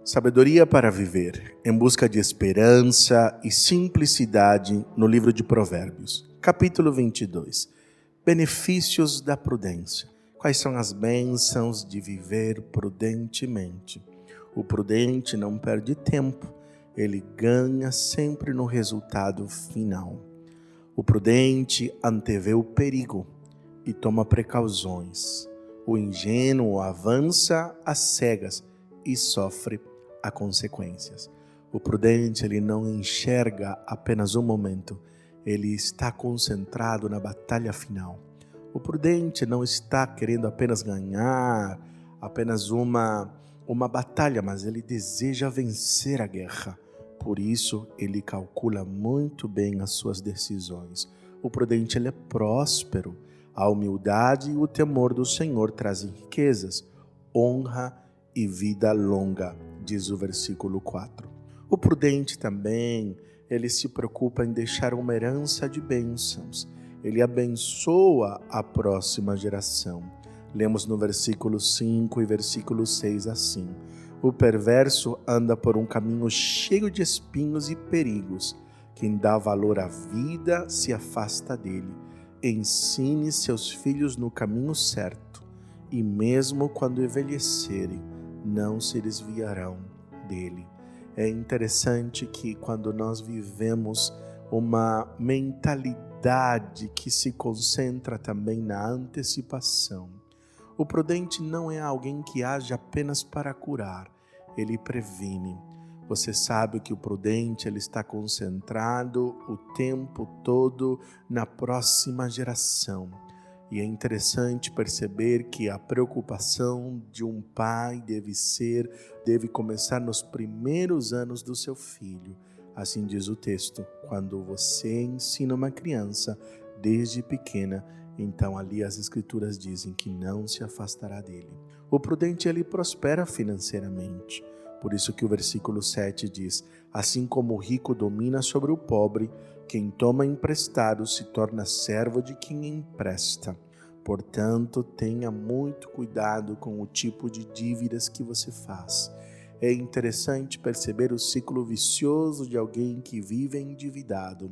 Sabedoria para viver, em busca de esperança e simplicidade no livro de Provérbios. Capítulo 22. Benefícios da prudência. Quais são as bênçãos de viver prudentemente? O prudente não perde tempo, ele ganha sempre no resultado final. O prudente antevê o perigo e toma precauções. O ingênuo avança às cegas e sofre as consequências. O prudente, ele não enxerga apenas um momento, ele está concentrado na batalha final. O prudente não está querendo apenas ganhar apenas uma batalha, mas ele deseja vencer a guerra. Por isso, ele calcula muito bem as suas decisões. O prudente, ele é próspero. A humildade e o temor do Senhor trazem riquezas, honra e vida longa, diz o versículo 4. O prudente também, ele se preocupa em deixar uma herança de bênçãos. Ele abençoa a próxima geração. Lemos no versículo 5 e versículo 6 assim: o perverso anda por um caminho cheio de espinhos e perigos. Quem dá valor à vida se afasta dele. Ensine seus filhos no caminho certo, e mesmo quando envelhecerem, não se desviarão dele. É interessante que quando nós vivemos uma mentalidade que se concentra também na antecipação, o prudente não é alguém que age apenas para curar, ele previne. Você sabe que o prudente, ele está concentrado o tempo todo na próxima geração. E é interessante perceber que a preocupação de um pai deve começar nos primeiros anos do seu filho. Assim diz o texto: quando você ensina uma criança desde pequena, então ali as escrituras dizem que não se afastará dele. O prudente, ele prospera financeiramente. Por isso que o versículo 7 diz: assim como o rico domina sobre o pobre, quem toma emprestado se torna servo de quem empresta. Portanto, tenha muito cuidado com o tipo de dívidas que você faz. É interessante perceber o ciclo vicioso de alguém que vive endividado.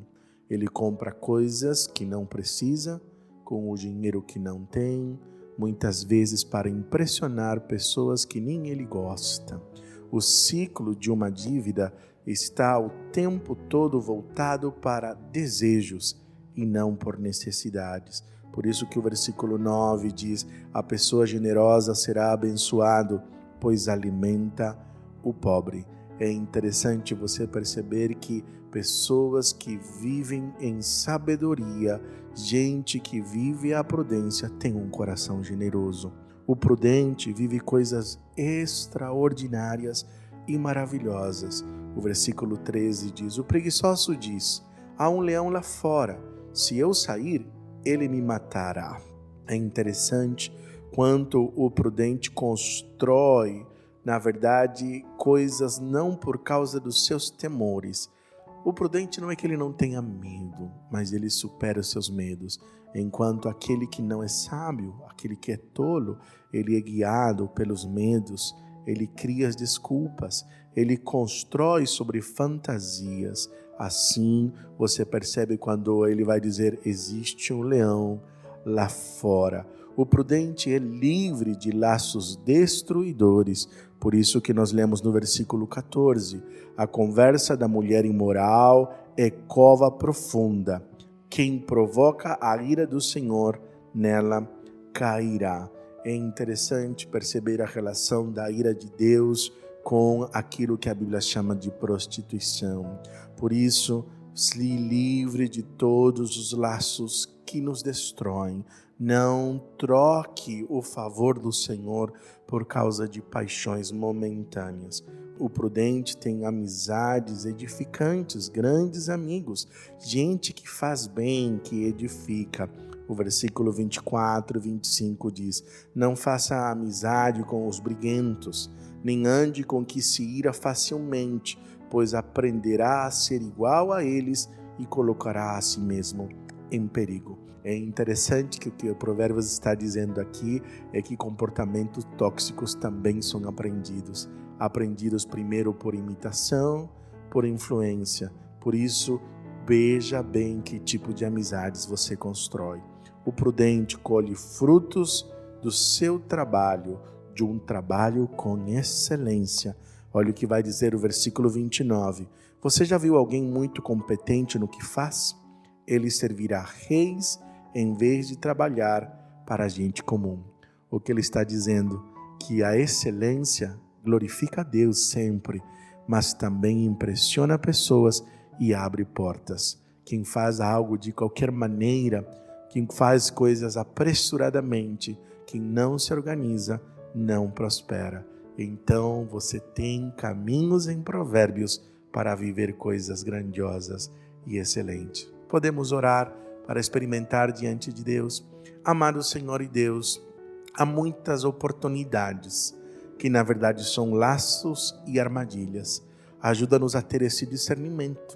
Ele compra coisas que não precisa, com o dinheiro que não tem, muitas vezes para impressionar pessoas que nem ele gosta. O ciclo de uma dívida está o tempo todo voltado para desejos e não por necessidades. Por isso que o versículo 9 diz: a pessoa generosa será abençoado, pois alimenta o pobre. É interessante você perceber que pessoas que vivem em sabedoria, gente que vive a prudência, tem um coração generoso. O prudente vive coisas extraordinárias e maravilhosas. O versículo 13 diz: o preguiçoso diz: há um leão lá fora, se eu sair, ele me matará. É interessante quanto o prudente constrói, na verdade, coisas não por causa dos seus temores. O prudente não é que ele não tenha medo, mas ele supera os seus medos. Enquanto aquele que não é sábio, aquele que é tolo, ele é guiado pelos medos, ele cria as desculpas, ele constrói sobre fantasias. Assim, você percebe quando ele vai dizer: existe um leão lá fora. O prudente é livre de laços destruidores. Por isso que nós lemos no versículo 14: a conversa da mulher imoral é cova profunda. Quem provoca a ira do Senhor, nela cairá. É interessante perceber a relação da ira de Deus com aquilo que a Bíblia chama de prostituição. Por isso, se livre de todos os laços que nos destroem. Não troque o favor do Senhor por causa de paixões momentâneas. O prudente tem amizades edificantes, grandes amigos, gente que faz bem, que edifica. O versículo 24 e 25 diz: não faça amizade com os briguentos, nem ande com que se ira facilmente, pois aprenderá a ser igual a eles e colocará a si mesmo em perigo. É interessante que o que o Provérbios está dizendo aqui é que comportamentos tóxicos também são aprendidos. aprendidos primeiro por imitação, por influência. Por isso, veja bem que tipo de amizades você constrói. O prudente colhe frutos do seu trabalho, de um trabalho com excelência. Olha o que vai dizer o versículo 29. Você já viu alguém muito competente no que faz? Ele servirá reis em vez de trabalhar para a gente comum. O que ele está dizendo? Que a excelência glorifica a Deus sempre, mas também impressiona pessoas e abre portas. Quem faz algo de qualquer maneira, quem faz coisas apressuradamente, quem não se organiza, não prospera. Então você tem caminhos em Provérbios para viver coisas grandiosas e excelentes. Podemos orar para experimentar diante de Deus. Amado Senhor e Deus, há muitas oportunidades que na verdade são laços e armadilhas. Ajuda-nos a ter esse discernimento.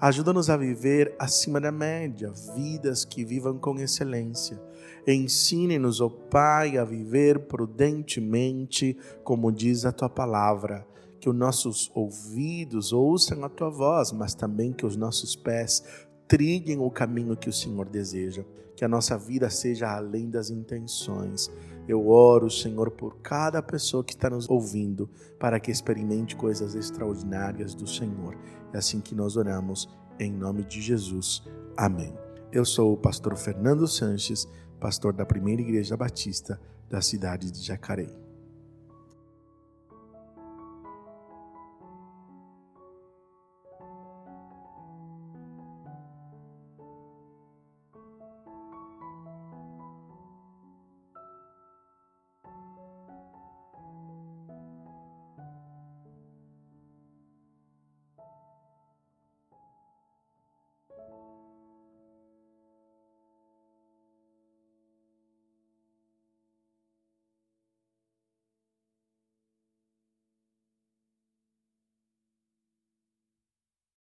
Ajuda-nos a viver acima da média, vidas que vivam com excelência. Ensine-nos, ó Pai, a viver prudentemente, como diz a Tua palavra. Que os nossos ouvidos ouçam a Tua voz, mas também que os nossos pés trilhem o caminho que o Senhor deseja. Que a nossa vida seja além das intenções. Eu oro, Senhor, por cada pessoa que está nos ouvindo, para que experimente coisas extraordinárias do Senhor. É assim que nós oramos, em nome de Jesus. Amém. Eu sou o pastor Fernando Sanches, pastor da Primeira Igreja Batista da cidade de Jacareí.